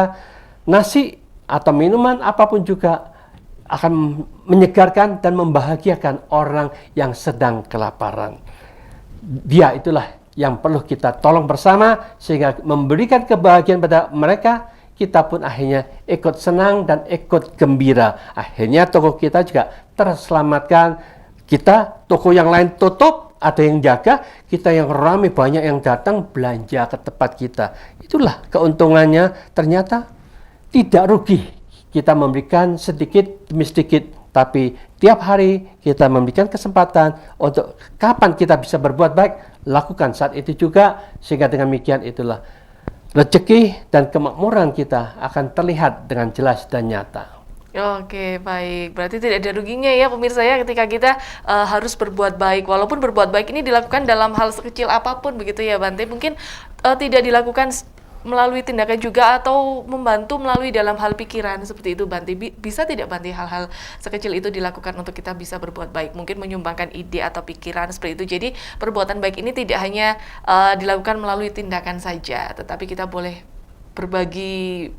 Nasi atau minuman apapun juga akan menyegarkan dan membahagiakan orang yang sedang kelaparan. Dia itulah yang perlu kita tolong bersama sehingga memberikan kebahagiaan pada mereka. Kita pun akhirnya ikut senang dan ikut gembira. Akhirnya toko kita juga terselamatkan. Kita, toko yang lain tutup, ada yang jaga, kita yang ramai banyak yang datang belanja ke tempat kita. Itulah keuntungannya, ternyata tidak rugi. Kita memberikan sedikit demi sedikit, tapi tiap hari kita memberikan kesempatan untuk kapan kita bisa berbuat baik, lakukan saat itu juga, sehingga dengan demikian itulah rezeki dan kemakmuran kita akan terlihat dengan jelas dan nyata. Oke, baik. Berarti tidak ada ruginya ya pemirsa ya ketika kita harus berbuat baik. Walaupun berbuat baik ini dilakukan dalam hal sekecil apapun begitu ya Bante. Mungkin tidak dilakukan melalui tindakan juga atau membantu melalui dalam hal pikiran seperti itu Bante. Bisa tidak Bante hal-hal sekecil itu dilakukan untuk kita bisa berbuat baik? Mungkin menyumbangkan ide atau pikiran seperti itu. Jadi perbuatan baik ini tidak hanya dilakukan melalui tindakan saja, tetapi kita boleh berbagi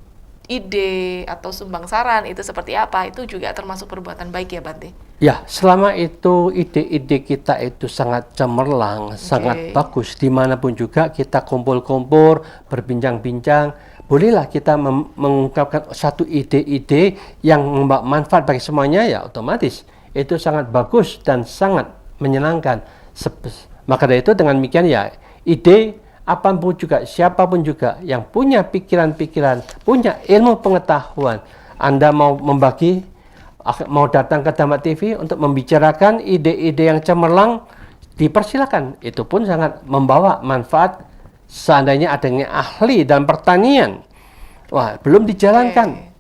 ide atau sumbang saran itu seperti apa, itu juga termasuk perbuatan baik ya Bante? Ya, selama itu ide-ide kita itu sangat cemerlang, sangat bagus, dimanapun juga kita kumpul-kumpul, berbincang-bincang, bolehlah kita mengungkapkan satu ide-ide yang membawa manfaat bagi semuanya, ya otomatis itu sangat bagus dan sangat menyenangkan. Maka dari itu dengan demikian ya, ide apapun juga, siapapun juga yang punya pikiran-pikiran, punya ilmu pengetahuan, Anda mau membagi, mau datang ke Dhamma TV untuk membicarakan ide-ide yang cemerlang, dipersilakan. Itu pun sangat membawa manfaat. Seandainya adanya ahli dalam pertanian, wah belum dijalankan,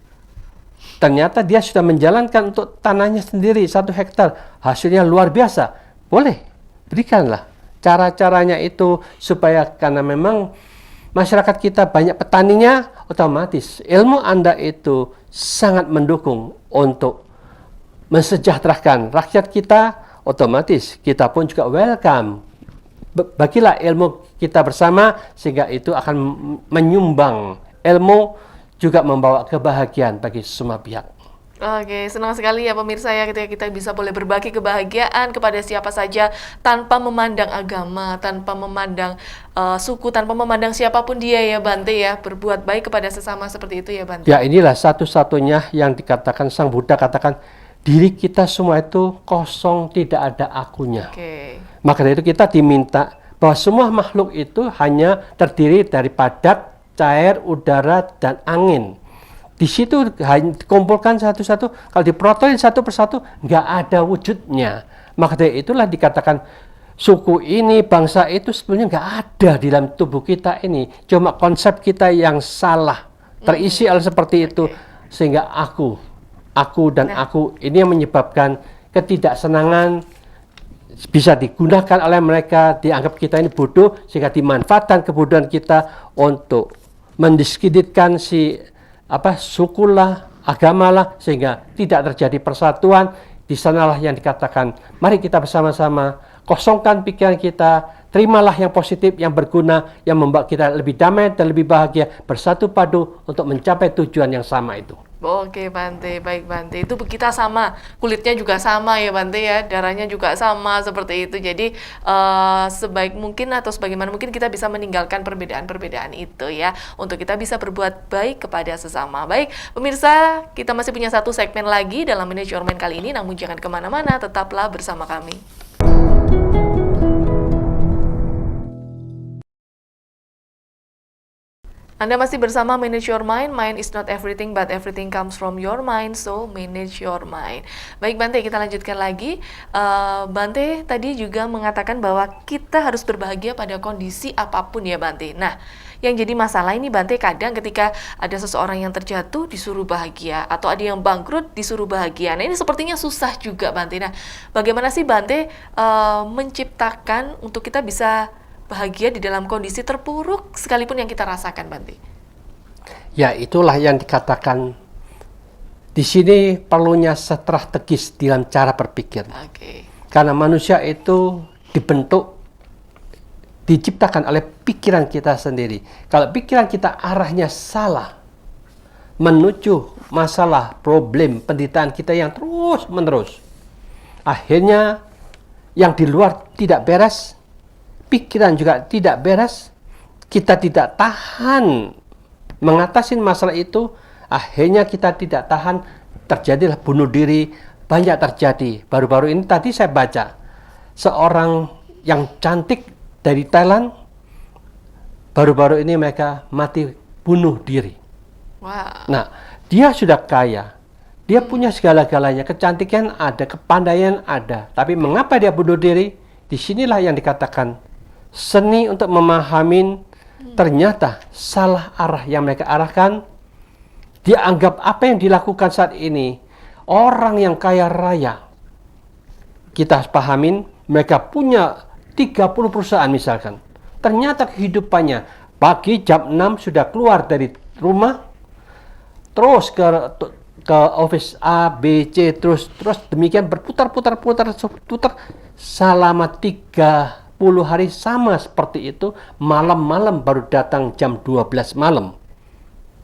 ternyata dia sudah menjalankan untuk tanahnya sendiri 1 hektar, hasilnya luar biasa, boleh berikanlah cara-caranya itu, supaya karena memang masyarakat kita banyak petaninya, otomatis ilmu Anda itu sangat mendukung untuk mensejahterakan rakyat kita, otomatis kita pun juga welcome. Bagilah ilmu kita bersama, sehingga itu akan menyumbang ilmu, juga membawa kebahagiaan bagi semua pihak. Oke, senang sekali ya pemirsa ya ketika kita bisa boleh berbagi kebahagiaan kepada siapa saja tanpa memandang agama, tanpa memandang suku, tanpa memandang siapapun dia ya Bante ya, berbuat baik kepada sesama seperti itu ya Bante. Ya, inilah satu-satunya yang dikatakan Sang Buddha katakan, diri kita semua itu kosong, tidak ada akunya. Oke. Maka dari itu kita diminta bahwa semua makhluk itu hanya terdiri dari padat, cair, udara, dan angin. Di situ hanya dikumpulkan satu-satu, kalau diprotoin satu persatu, nggak ada wujudnya. Maka dari itulah dikatakan suku ini, bangsa itu sebenarnya nggak ada di dalam tubuh kita ini. Cuma konsep kita yang salah, terisi oleh seperti itu. Sehingga aku dan aku, ini yang menyebabkan ketidaksenangan, bisa digunakan oleh mereka, dianggap kita ini bodoh, sehingga dimanfaatkan kebodohan kita untuk mendiskreditkan si sukulah, agamalah, sehingga tidak terjadi persatuan. Di sanalah yang dikatakan, mari kita bersama-sama kosongkan pikiran kita, terimalah yang positif, yang berguna, yang membuat kita lebih damai dan lebih bahagia, bersatu padu untuk mencapai tujuan yang sama itu. Oke Bante, baik Bante. Itu kita sama, kulitnya juga sama ya Bante ya, darahnya juga sama seperti itu. Jadi sebaik mungkin atau sebagaimana mungkin kita bisa meninggalkan perbedaan-perbedaan itu ya, untuk kita bisa berbuat baik kepada sesama. Baik pemirsa, kita masih punya satu segmen lagi dalam Manage Your Mind kali ini, namun jangan kemana-mana, tetaplah bersama kami. Anda masih bersama Manage Your Mind. Mind is not everything, but everything comes from your mind. So, manage your mind. Baik Bante, kita lanjutkan lagi. Bante tadi juga mengatakan bahwa kita harus berbahagia pada kondisi apapun ya Bante. Nah, yang jadi masalah ini Bante, kadang ketika ada seseorang yang terjatuh disuruh bahagia, atau ada yang bangkrut disuruh bahagia. Nah, ini sepertinya susah juga Bante. Nah, bagaimana sih Bante menciptakan untuk kita bisa bahagia di dalam kondisi terpuruk sekalipun yang kita rasakan, Bante? Ya, itulah yang dikatakan di sini perlunya strategis dalam cara berpikir. Oke. Karena manusia itu diciptakan oleh pikiran kita sendiri. Kalau pikiran kita arahnya salah, menuju masalah, problem, penderitaan kita yang terus menerus, akhirnya yang di luar tidak beres, pikiran juga tidak beres, kita tidak tahan mengatasi masalah itu, akhirnya kita tidak tahan, terjadilah bunuh diri, banyak terjadi. Baru-baru ini tadi saya baca, seorang yang cantik dari Thailand, baru-baru ini mereka mati bunuh diri. Wow. Nah, dia sudah kaya, dia punya segala-galanya, kecantikan ada, kepandaian ada, tapi mengapa dia bunuh diri? Disinilah yang dikatakan seni untuk memahami ternyata salah arah yang mereka arahkan. Dia anggap apa yang dilakukan saat ini, orang yang kaya raya, kita pahamin, mereka punya 30 perusahaan misalkan. Ternyata kehidupannya, pagi jam 6 sudah keluar dari rumah, terus ke office A, B, C, terus demikian berputar-putar selama 30 hari sama seperti itu. Malam-malam baru datang jam 12 malam.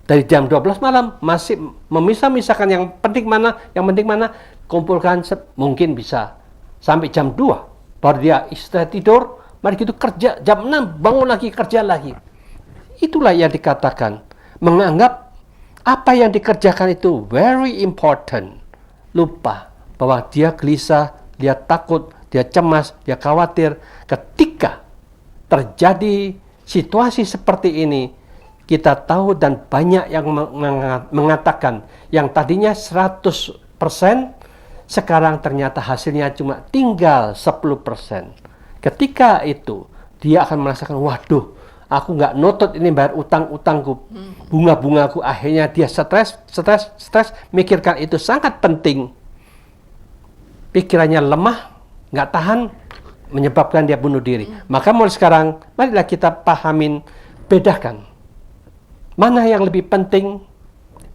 Dari jam 12 malam masih memisah-misahkan yang penting mana, kumpulkan mungkin bisa sampai jam 2. Baru dia istirahat tidur, mari gitu kerja jam 6, bangun lagi, kerja lagi. Itulah yang dikatakan menganggap apa yang dikerjakan itu very important. Lupa bahwa dia gelisah, dia takut, dia cemas, dia khawatir. Ketika terjadi situasi seperti ini, kita tahu dan banyak yang mengatakan yang tadinya 100%, sekarang ternyata hasilnya cuma tinggal 10%. Ketika itu, dia akan merasakan, waduh, aku nggak notot ini bayar utang-utangku, bunga-bungaku. Akhirnya dia stres, mikirkan itu sangat penting. Pikirannya lemah, nggak tahan, menyebabkan dia bunuh diri. Maka mulai sekarang, marilah kita pahamin, bedakan. Mana yang lebih penting,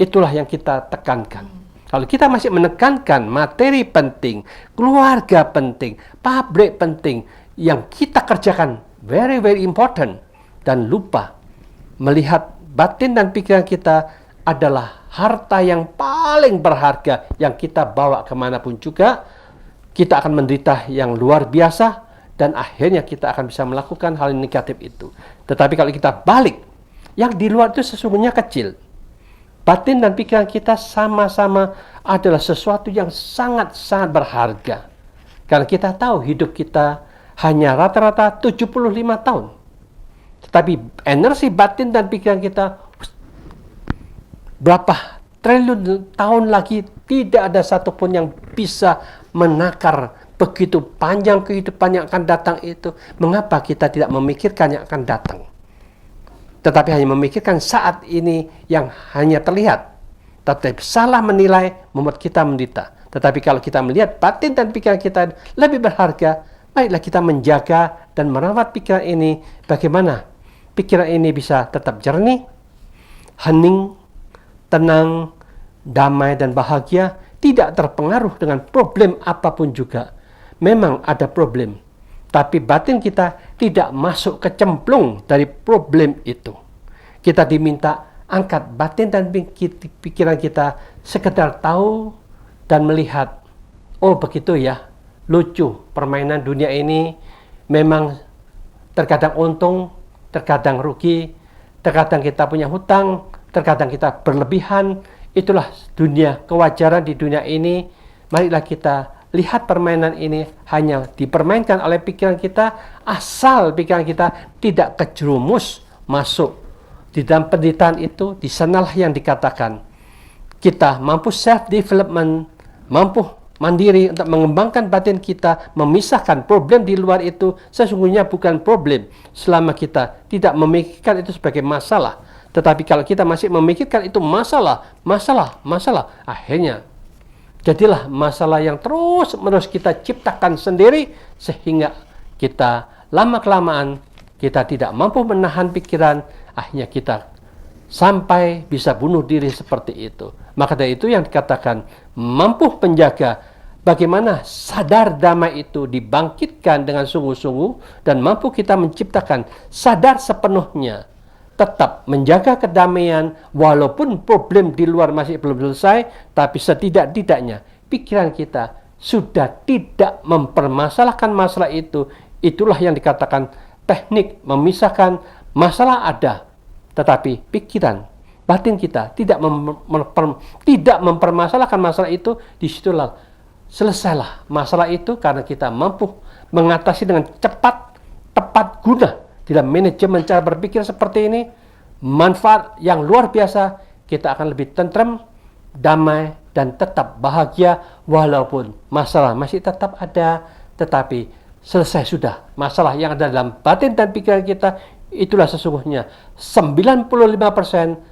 itulah yang kita tekankan. Kalau kita masih menekankan materi penting, keluarga penting, pabrik penting, yang kita kerjakan very very important, dan lupa melihat batin dan pikiran kita adalah harta yang paling berharga yang kita bawa kemanapun juga. Kita akan menderita yang luar biasa dan akhirnya kita akan bisa melakukan hal yang negatif itu. Tetapi kalau kita balik, yang di luar itu sesungguhnya kecil. Batin dan pikiran kita sama-sama adalah sesuatu yang sangat-sangat berharga. Karena kita tahu hidup kita hanya rata-rata 75 tahun. Tetapi energi batin dan pikiran kita berapa triliun tahun lagi tidak ada satupun yang bisa menakar begitu panjang kehidupan yang akan datang itu. Mengapa kita tidak memikirkan yang akan datang? Tetapi hanya memikirkan saat ini yang hanya terlihat. Tetapi salah menilai membuat kita menderita. Tetapi kalau kita melihat batin dan pikiran kita lebih berharga, baiklah kita menjaga dan merawat pikiran ini. Bagaimana pikiran ini bisa tetap jernih, hening, tenang, damai dan bahagia, tidak terpengaruh dengan problem apapun juga. Memang ada problem, tapi batin kita tidak masuk kecemplung dari problem itu. Kita diminta angkat batin dan pikiran kita sekedar tahu dan melihat, oh begitu ya, lucu permainan dunia ini, memang terkadang untung, terkadang rugi, terkadang kita punya hutang, terkadang kita berlebihan. Itulah dunia, kewajaran di dunia ini. Marilah kita lihat permainan ini hanya dipermainkan oleh pikiran kita, asal pikiran kita tidak kejerumus masuk di dalam penderitaan itu. Di sanalah yang dikatakan kita mampu self-development, mampu mandiri untuk mengembangkan batin kita, memisahkan problem di luar itu sesungguhnya bukan problem selama kita tidak memikirkan itu sebagai masalah. Tetapi kalau kita masih memikirkan itu masalah, akhirnya jadilah masalah yang terus-menerus kita ciptakan sendiri, sehingga kita lama-kelamaan kita tidak mampu menahan pikiran, akhirnya kita sampai bisa bunuh diri seperti itu. Maka dari itu yang dikatakan mampu menjaga bagaimana sadar damai itu dibangkitkan dengan sungguh-sungguh dan mampu kita menciptakan sadar sepenuhnya, tetap menjaga kedamaian walaupun problem di luar masih belum selesai, tapi setidak-tidaknya pikiran kita sudah tidak mempermasalahkan masalah itu. Itulah yang dikatakan teknik memisahkan masalah ada, tetapi pikiran batin kita tidak mempermasalahkan masalah itu. Disitulah selesailah masalah itu karena kita mampu mengatasi dengan cepat, tepat guna. Dalam manajemen cara berpikir seperti ini, manfaat yang luar biasa, kita akan lebih tentrem, damai, dan tetap bahagia walaupun masalah masih tetap ada, tetapi selesai sudah. Masalah yang ada dalam batin dan pikiran kita, itulah sesungguhnya 95%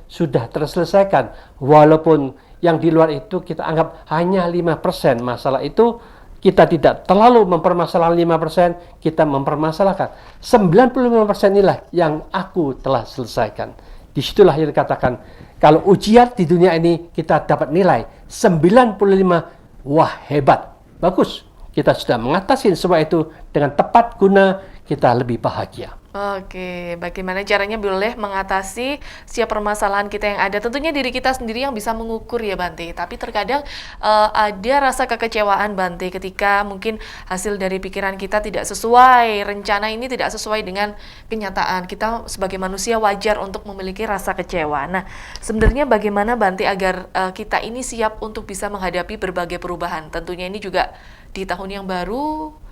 sudah terselesaikan, walaupun yang di luar itu kita anggap hanya 5% masalah itu. Kita tidak terlalu mempermasalahkan 5%, kita mempermasalahkan 95% inilah yang aku telah selesaikan. Disitulah yang dikatakan, kalau ujian di dunia ini kita dapat nilai 95, wah hebat, bagus. Kita sudah mengatasi semua itu dengan tepat guna, kita lebih bahagia. Oke, bagaimana caranya boleh mengatasi setiap permasalahan kita yang ada? Tentunya diri kita sendiri yang bisa mengukur ya Bante. Tapi terkadang ada rasa kekecewaan Bante ketika mungkin hasil dari pikiran kita tidak sesuai, rencana ini tidak sesuai dengan kenyataan. Kita sebagai manusia wajar untuk memiliki rasa kecewa. Nah, sebenarnya bagaimana Bante agar kita ini siap untuk bisa menghadapi berbagai perubahan? Tentunya ini juga di tahun yang baru,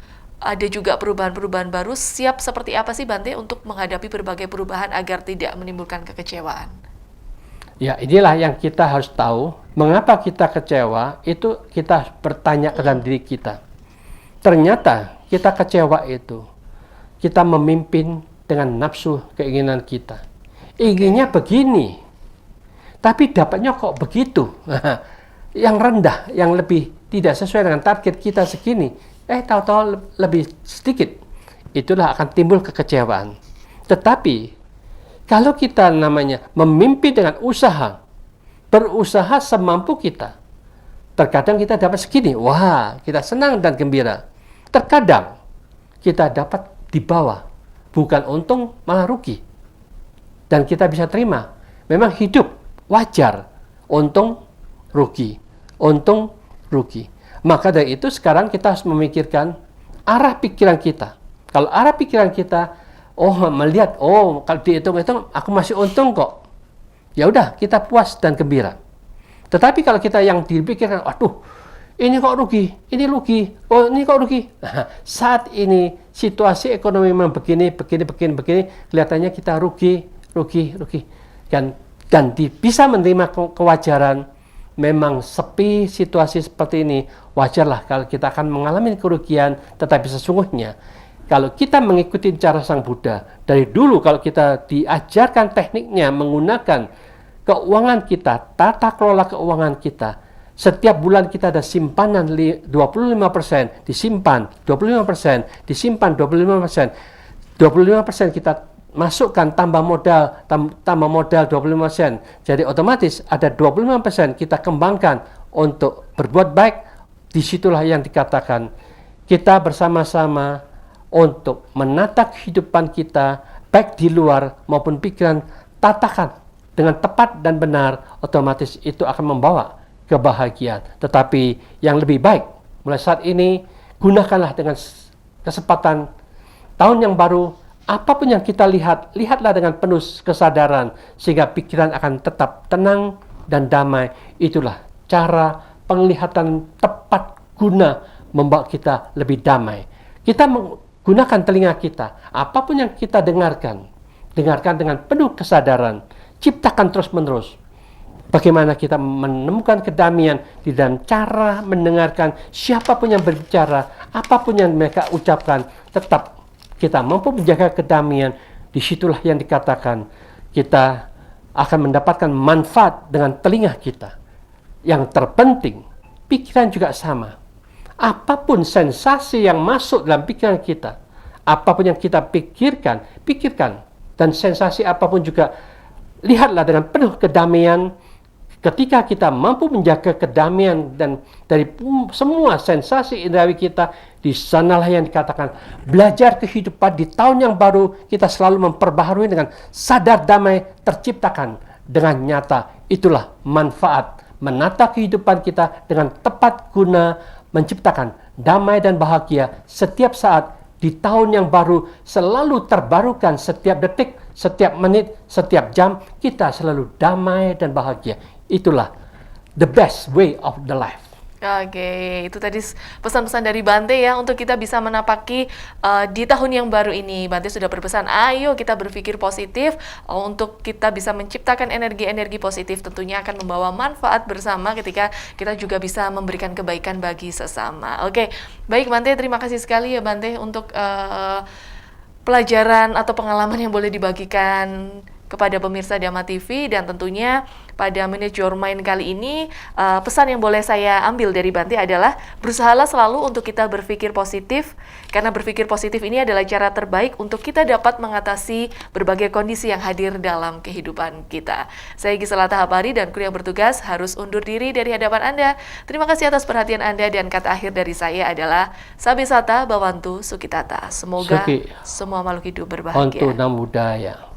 ada juga perubahan-perubahan baru. Siap seperti apa sih Bante untuk menghadapi berbagai perubahan agar tidak menimbulkan kekecewaan? Ya, inilah yang kita harus tahu. Mengapa kita kecewa, itu kita bertanya ke dalam diri kita. Ternyata kita kecewa itu, kita memimpin dengan nafsu keinginan kita. Inginnya begini, tapi dapatnya kok begitu. Yang rendah, yang lebih tidak sesuai dengan target kita segini, tahu-tahu lebih sedikit, itulah akan timbul kekecewaan. Tetapi kalau kita namanya memimpin dengan usaha, berusaha semampu kita, terkadang kita dapat segini, wah kita senang dan gembira. Terkadang kita dapat di bawah, bukan untung malah rugi, dan kita bisa terima. Memang hidup wajar, untung, rugi, untung, rugi. Maka dari itu sekarang kita harus memikirkan arah pikiran kita. Kalau arah pikiran kita, melihat, kalau dihitung-hitung aku masih untung kok. Ya udah, kita puas dan gembira. Tetapi kalau kita yang dipikirkan, aduh, ini kok rugi, ini rugi, ini kok rugi. Nah, saat ini situasi ekonomi memang begini, kelihatannya kita rugi. Dan bisa menerima kewajaran. Memang sepi situasi seperti ini, wajarlah kalau kita akan mengalami kerugian, tetapi sesungguhnya kalau kita mengikuti cara Sang Buddha, dari dulu kalau kita diajarkan tekniknya menggunakan keuangan kita, tata kelola keuangan kita, setiap bulan kita ada simpanan 25%, disimpan 25%, disimpan 25%, 25% kita masukkan tambah modal 25%. Jadi otomatis ada 25% kita kembangkan untuk berbuat baik. Disitulah yang dikatakan kita bersama-sama untuk menata kehidupan kita baik di luar maupun pikiran, tatakan dengan tepat dan benar, otomatis itu akan membawa kebahagiaan. Tetapi yang lebih baik mulai saat ini, gunakanlah dengan kesempatan tahun yang baru. Apapun yang kita lihatlah dengan penuh kesadaran, sehingga pikiran akan tetap tenang dan damai. Itulah cara penglihatan tepat guna membawa kita lebih damai. Kita menggunakan telinga kita, apapun yang kita dengarkan dengan penuh kesadaran, ciptakan terus-menerus. Bagaimana kita menemukan kedamaian di dalam cara mendengarkan siapapun yang berbicara, apapun yang mereka ucapkan, tetap kita mampu menjaga kedamaian. Disitulah yang dikatakan kita akan mendapatkan manfaat dengan telinga kita. Yang terpenting, pikiran juga sama. Apapun sensasi yang masuk dalam pikiran kita, apapun yang kita pikirkan, dan sensasi apapun juga, lihatlah dengan penuh kedamaian. Ketika kita mampu menjaga kedamaian dan dari semua sensasi indrawi kita, di sanalah yang dikatakan belajar kehidupan di tahun yang baru. Kita selalu memperbaharui dengan sadar damai terciptakan dengan nyata. Itulah manfaat menata kehidupan kita dengan tepat guna menciptakan damai dan bahagia setiap saat. Di tahun yang baru selalu terbarukan setiap detik, setiap menit, setiap jam. Kita selalu damai dan bahagia. Itulah the best way of the life. Oke, itu tadi pesan-pesan dari Bante ya, untuk kita bisa menapaki di tahun yang baru ini. Bante sudah berpesan, ayo kita berpikir positif, untuk kita bisa menciptakan energi-energi positif, tentunya akan membawa manfaat bersama ketika kita juga bisa memberikan kebaikan bagi sesama. Oke, baik Bante, terima kasih sekali ya Bante untuk pelajaran atau pengalaman yang boleh dibagikan kepada pemirsa Dhamma TV. Dan tentunya pada Manage Your Mind kali ini, pesan yang boleh saya ambil dari Bante adalah berusahalah selalu untuk kita berpikir positif, karena berpikir positif ini adalah cara terbaik untuk kita dapat mengatasi berbagai kondisi yang hadir dalam kehidupan kita. Saya Gisela Tahabari dan kru yang bertugas harus undur diri dari hadapan Anda. Terima kasih atas perhatian Anda, dan kata akhir dari saya adalah Sabe Sata Bawantu Sukitata. Semoga semua makhluk hidup berbahagia. Untuk Namo Buddhaya.